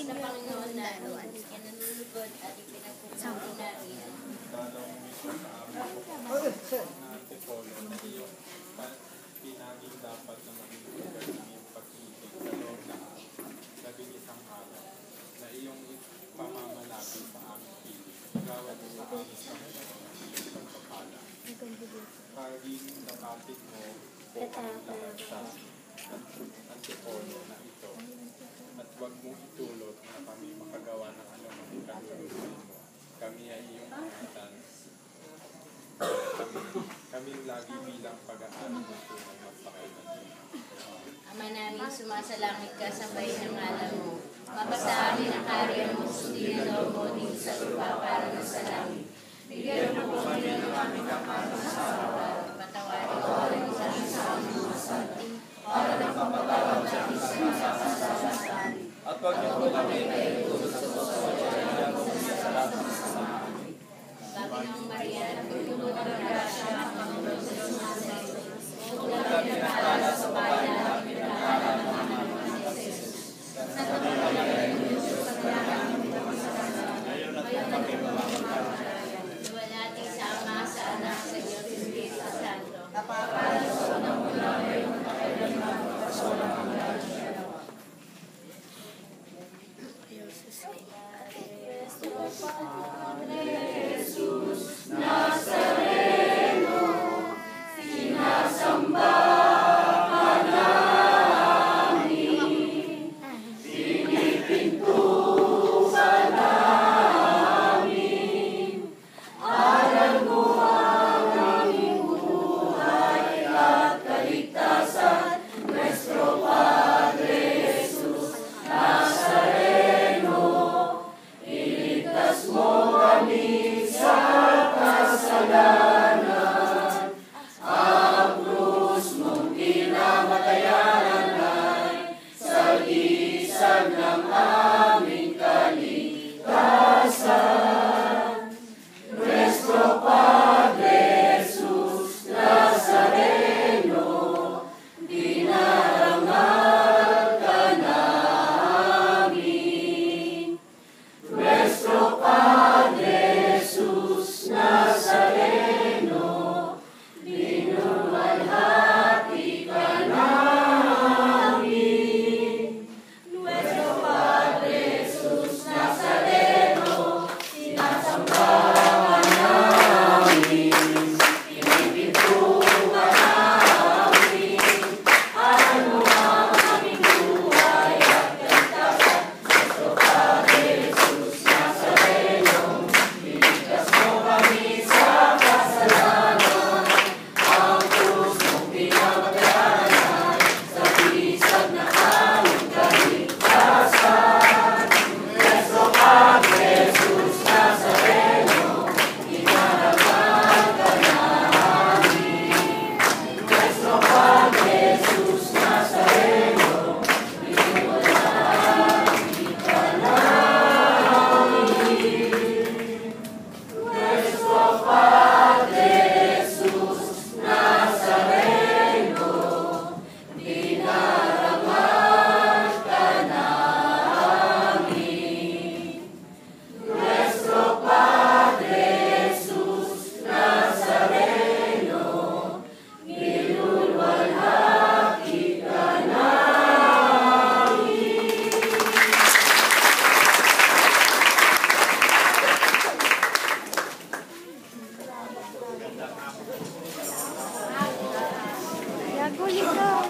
sa Panginoon natin, yan nanulugod at ipinagpupunta na rin. Pinaging dapat na maging lugar ng iyong pag-ibig sa loob na labing isang araw na iyong pamamalaki sa aming piling. Gawad sa aming Panginoon ang iyong pagpapala. Paging napatid mo po ang lahat sa antipolo na ito at huwag mong itulot na kami makagawa ng anumang ikalulugan mo. Kami ay iyong ingatan. Kaming lagi bilang pag-aaral ng tunay magpakailan. Ama namin, sumasalangit ka, sambahin ng ngalan mo. Mapasa amin ang karya mo, sundin ang loob mo dito sa lupa para na sa langit. Bigyan mo po kami ng aming kapatid sa araw-araw. Patawarin mo ang isa sa aming mga sala, para na mapatawad sa aming sa kasalanan. At pag niyo po kami ay tulad sa pagkakasalanan mo sa lahat ng kasama. Baginong Maria, nagtutulog ng grasya, ang Panginoon sa Diyos natin. Huwag kami pinagkala sa babae na pinagkala ng mga Jesus. Sa kanila ay Diyos sa kanyang mga kasalanan. Ngayon at kami mamamagkala. Luwalhati sa Ama, sa Anak, sa Diyos, sa Espiritu Santo. Para sa unang mula ngayon at kailanman sa walang hanggan. Jesus Nazareno, sinasamba ka namin, pinipintusan namin, aral mo ang aming buhay at kaligtasan, Nuestro Padre Jesus Nazareno, iligtas mo kami sa kasalanan. Ang krus mong kinamatayan ay sagisag ng aming kaligtasan. Nuestro Padre Jesus Nazareno, dinarangal ka namin. Nuestro Padre Jesus Nazareno, dinulwalhati ka namin. Nuestro Padre Jesus Nazareno, sinasamba ka namin, pinipintuan namin, aral mo ang aming buhay at kaligtasan. Nuestro Padre Jesus Nazareno, iligtas mo kami sa kasalanan. Ang krus mong pinamatayan ay sagisag na aming kaligtasan. Nuestro Padre Jesus Nazareno, dinarangal ka namin. Nuestro Padre Jesus Nazareno, dinulwalhati ka namin. Nuestro Padre Jesus Nazareno, dinarangal ka namin. Nuestro Padre Jesus Nazareno, dinulwalhati ka namin. Gago, ikaw.